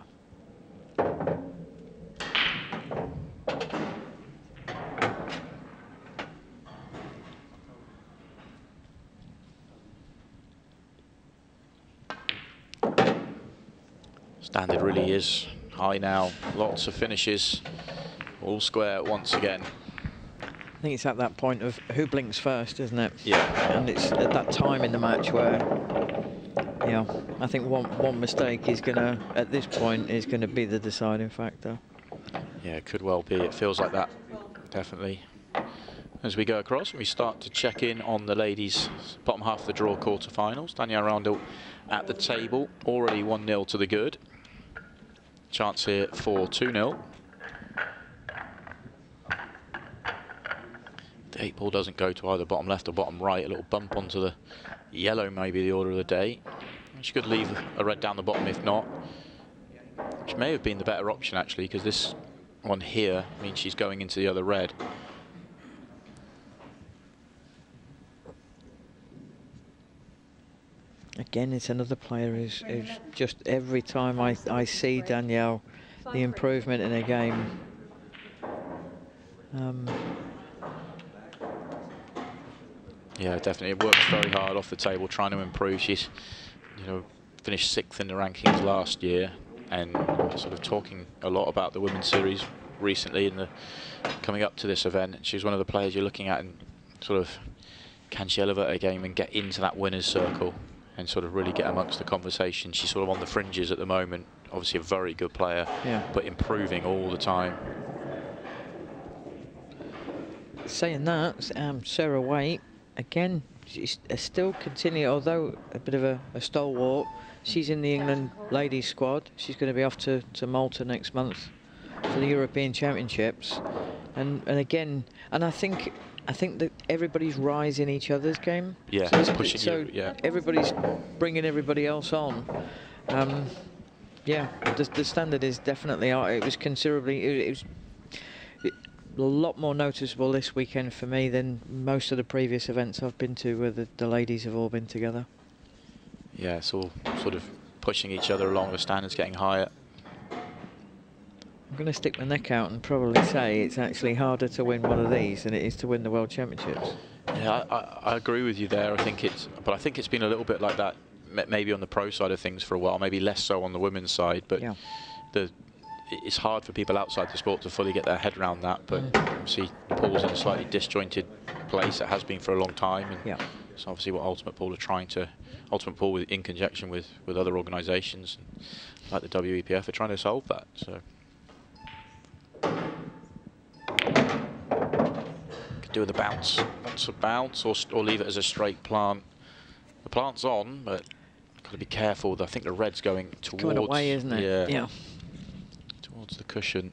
Standard really is high now. Lots of finishes, all square once again. I think it's at that point of who blinks first, isn't it? Yeah. And it's at that time in the match where, I think one mistake is gonna, at this point, is gonna be the deciding factor. Yeah, it could well be. It feels like that, definitely. As we go across, we start to check in on the ladies' bottom half of the draw quarterfinals. Danielle Randall at the table, already 1-0 to the good. Chance here for 2-0. The 8 ball doesn't go to either bottom left or bottom right. A little bump onto the yellow may be the order of the day. She could leave a red down the bottom if not, which may have been the better option actually, because this one here means she's going into the other red. again, it's another player who's just every time I see Danielle, the improvement in her game. Yeah, definitely. It works very hard off the table, trying to improve. She's, you know, finished 6th in the rankings last year, and sort of talking a lot about the women's series recently in the coming up to this event. She's one of the players you're looking at, and sort of, can she elevate her game and get into that winner's circle and sort of really get amongst the conversation? She's sort of on the fringes at the moment. Obviously a very good player, but improving all the time. Saying that, Sarah Waite, again, she's still continuing, although a bit of a stalwart. She's in the England ladies squad. She's going to be off to Malta next month for the European Championships. And again, and I think that everybody's rising each other's game. Yeah, so it's pushing you. Yeah, everybody's bringing everybody else on. Yeah, the standard is definitely. It was considerably. It was a lot more noticeable this weekend for me than most of the previous events I've been to, where the ladies have all been together. Yeah, it's all sort of pushing each other along. The standards getting higher. I'm going to stick my neck out and probably say it's actually harder to win one of these than it is to win the World Championships. Yeah, I agree with you there. I think it's been a little bit like that, maybe on the pro side of things for a while, maybe less so on the women's side. But yeah, it's hard for people outside the sport to fully get their head around that. But obviously, Pool's in a slightly disjointed place. It has been for a long time. And yeah. it's obviously what Ultimate Pool are trying to. Ultimate Pool, in conjunction with other organisations like the WEPF, are trying to solve that. So. Could do with a bounce. Wants a bounce or leave it as a straight plant. The plant's on, but got to be careful. I think the red's going towards. Going away, isn't it? Yeah. Towards the cushion.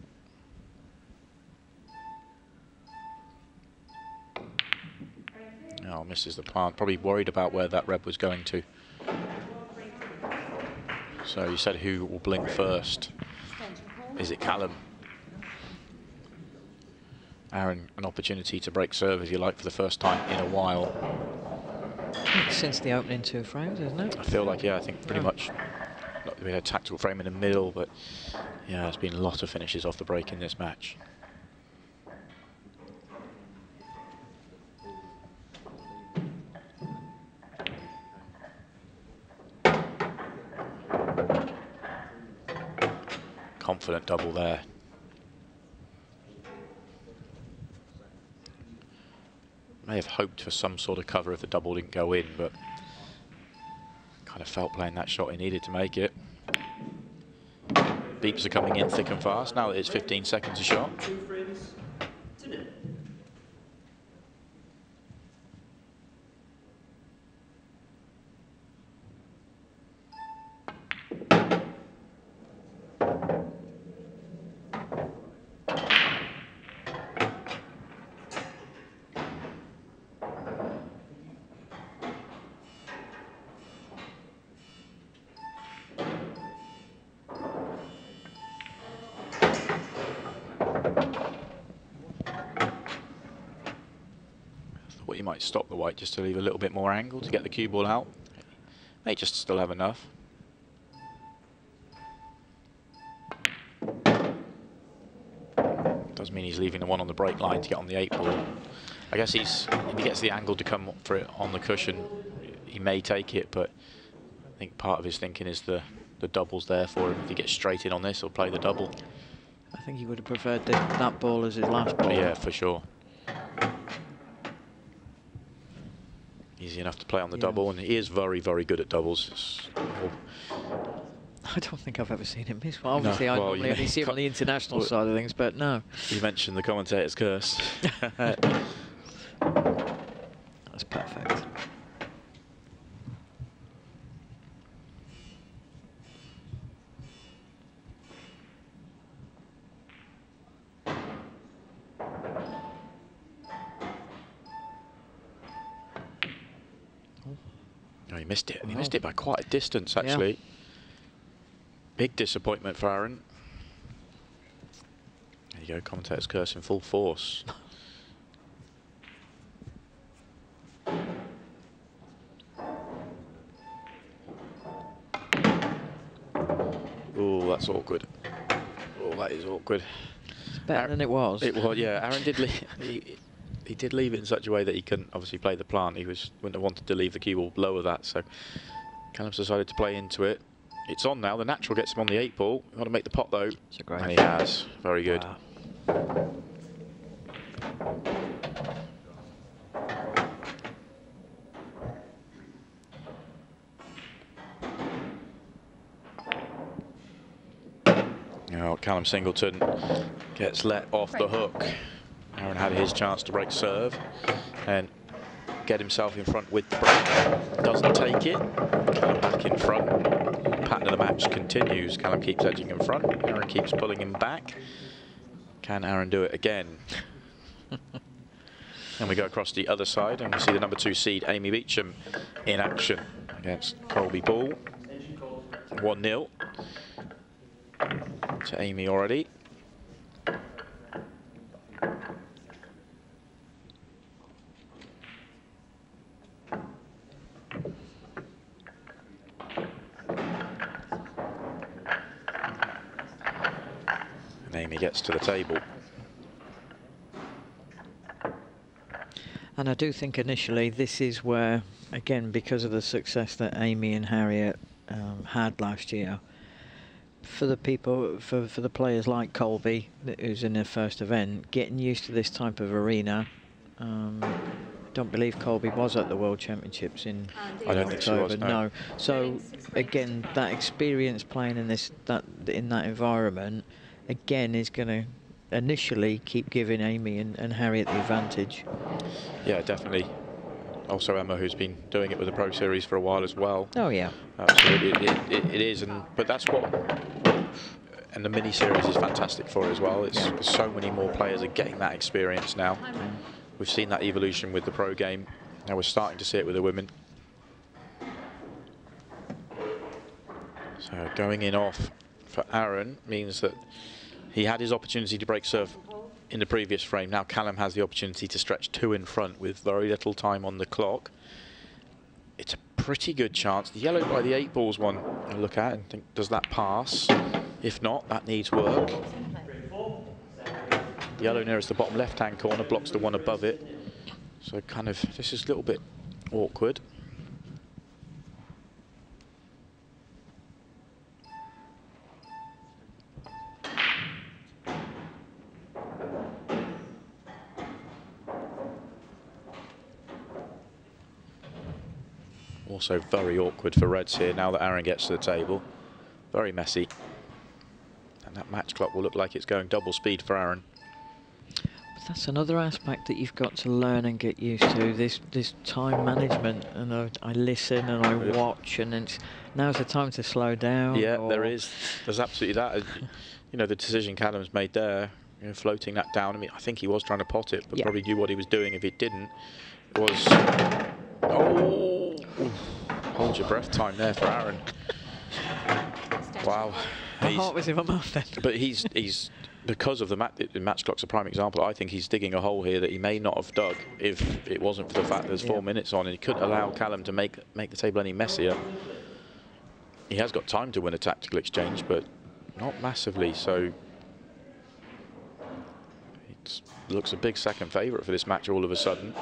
Oh, misses the plant. Probably worried about where that red was going to. So you said who will blink first? Is it Callum? Aaron, an opportunity to break serve, if you like, for the first time in a while. Since the opening 2 frames, isn't it? I feel like, yeah, I think pretty much. We had a tactical frame in the middle, but yeah, there's been a lot of finishes off the break in this match. Confident double there. May have hoped for some sort of cover if the double didn't go in, but kind of felt playing that shot he needed to make it. Beeps are coming in thick and fast. Now it's 15 seconds a shot. You might stop the white just to leave a little bit more angle to get the cue ball out. May just still have enough. Does mean he's leaving the one on the break line to get on the 8 ball. I guess if he gets the angle to come for it on the cushion, he may take it, but I think part of his thinking is the double's there for him. If he gets straight in on this, he'll play the double. I think he would have preferred that ball as his last ball. Yeah, for sure. Easy enough to play on the double, and he is very, very good at doubles. I don't think I've ever seen him miss one. Obviously, I normally only see him on the international side of things, but no. You mentioned the commentator's curse. That's perfect. Oh, he missed it. And he missed it by quite a distance, actually. Yeah. Big disappointment for Aaron. There you go, commentator's curse in full force. that's awkward. Oh, that is awkward. It's better than it was. It was, yeah. Aaron did he did leave it in such a way that he couldn't obviously play the plant. He wouldn't have wanted to leave the cue ball lower that, so Callum's decided to play into it. It's on now. The natural gets him on the 8 ball. Got to make the pot though. It's a great and he has. Very good. Wow. Oh, Callum Singleton gets let off the hook. Aaron had his chance to break serve and get himself in front with the break. Doesn't take it. Callum back in front. Pattern of the match continues. Callum keeps edging in front. Aaron keeps pulling him back. Can Aaron do it again? And we go across the other side and we see the number 2 seed Amy Beecham in action against Colby Ball. 1-0 to Amy already. And Amy gets to the table. And I do think initially this is where, again, because of the success that Amy and Harriet had last year, for the people, for the players like Colby, who's in their first event, getting used to this type of arena. Don't believe Colby was at the World Championships in I don't think she was, no. So again, that experience playing in in that environment, again, is going to initially keep giving Amy and Harriet the advantage. Yeah, definitely. Also Emma, who's been doing it with the Pro Series for a while as well. Oh yeah. Absolutely, it is, but that's what. And the mini series is fantastic for it as well. It's so many more players are getting that experience now. We've seen that evolution with the pro game. Now we're starting to see it with the women. So going in off for Aaron means that he had his opportunity to break serve in the previous frame. Now Callum has the opportunity to stretch 2 in front with very little time on the clock. It's a pretty good chance. The yellow by the 8 ball's one I look at and think, does that pass? If not, that needs work. Yellow nearest the bottom left-hand corner blocks the one above it. So kind of, this is a little bit awkward. Also very awkward for Reds here now that Aaron gets to the table. Very messy. And that match clock will look like it's going double speed for Aaron. But that's another aspect that you've got to learn and get used to, this time management. And I listen and I watch, and now's the time to slow down. Yeah, there's absolutely that. You know, the decision Callum's made there, you know, floating that down. I mean, I think he was trying to pot it, but probably knew what he was doing if he didn't. It was, oh, hold your breath time there for Aaron. Wow. My heart was in my mouth then. But he's because of the match clock's a prime example. I think he's digging a hole here that he may not have dug if it wasn't for the fact there's 4 minutes on and he couldn't allow Callum to make the table any messier. He has got time to win a tactical exchange, but not massively. So it looks a big second favourite for this match all of a sudden.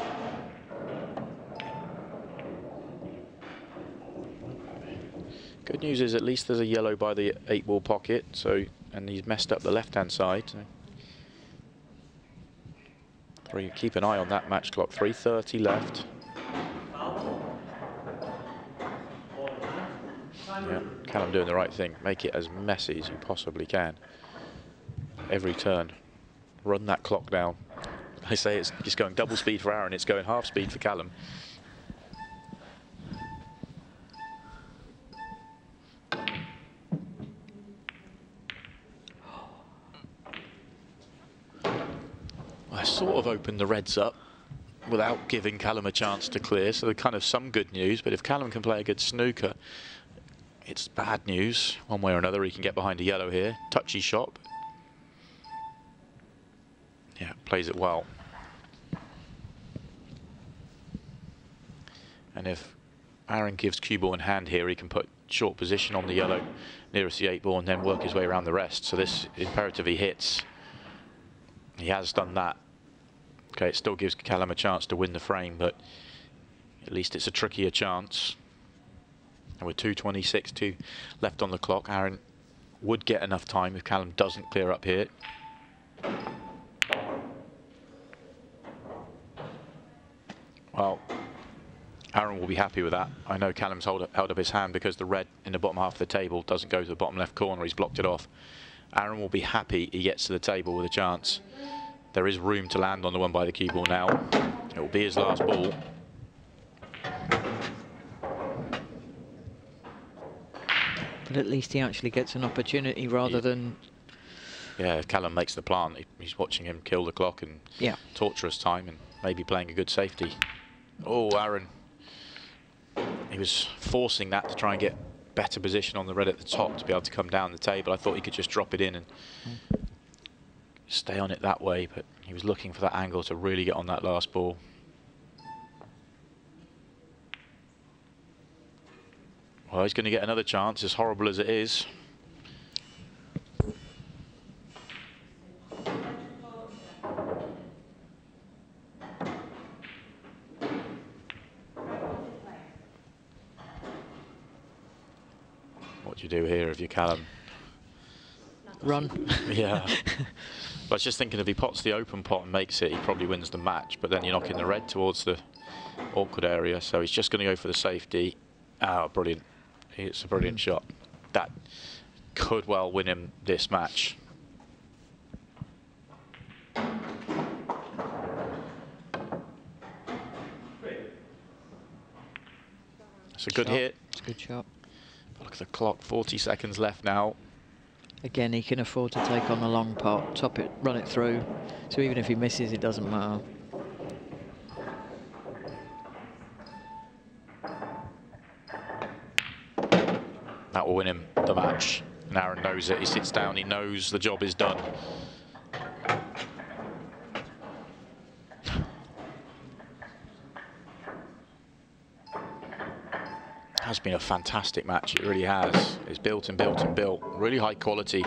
Good news is at least there's a yellow by the 8 ball pocket, so, and he's messed up the left-hand side. So keep an eye on that match clock. 3:30 left. Yeah, Callum doing the right thing. Make it as messy as you possibly can. Every turn. Run that clock down. I say it's just going double speed for Aaron. It's going half speed for Callum. I sort of opened the Reds up without giving Callum a chance to clear, so kind of some good news. But if Callum can play a good snooker, it's bad news. One way or another, he can get behind a yellow here. Touchy shot. Yeah, plays it well. And if Aaron gives cue ball in hand here, he can put short position on the yellow nearest the 8 ball and then work his way around the rest. So this imperative he hits. He has done that. Okay, it still gives Callum a chance to win the frame, but at least it's a trickier chance. And with 2:26 left on the clock, Aaron would get enough time if Callum doesn't clear up here. Well, Aaron will be happy with that. I know Callum's held up his hand because the red in the bottom half of the table doesn't go to the bottom left corner. He's blocked it off. Aaron will be happy he gets to the table with a chance. There is room to land on the one by the cue ball now. It will be his last ball. But at least he actually gets an opportunity rather than... Yeah, if Callum makes the plant, he's watching him kill the clock and torture us time and maybe playing a good safety. Oh, Aaron. He was forcing that to try and get better position on the red at the top to be able to come down the table. I thought he could just drop it in and stay on it that way, but he was looking for that angle to really get on that last ball. Well, he's going to get another chance, as horrible as it is. What do you do here if you're Callum? Run. Yeah. But I was just thinking if he pots the open pot and makes it, he probably wins the match. But then you're knocking the red towards the awkward area. So he's just going to go for the safety. Oh, brilliant. It's a brilliant shot. That could well win him this match. It's a good hit. It's a good shot. But look at the clock, 40 seconds left now. Again, he can afford to take on the long pot, top it, run it through. So even if he misses, it doesn't matter. That will win him the match. And Aaron knows it. He sits down. He knows the job is done. Has been a fantastic match. It really has. It's built and built and built. Really high quality,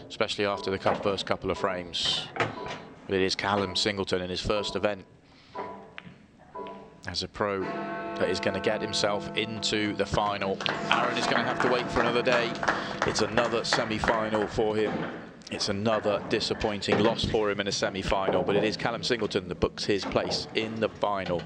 especially after the first couple of frames. But it is Callum Singleton in his first event as a pro that is going to get himself into the final. Aaron is going to have to wait for another day. It's another semi-final for him. It's another disappointing loss for him in a semi-final, but it is Callum Singleton that books his place in the final.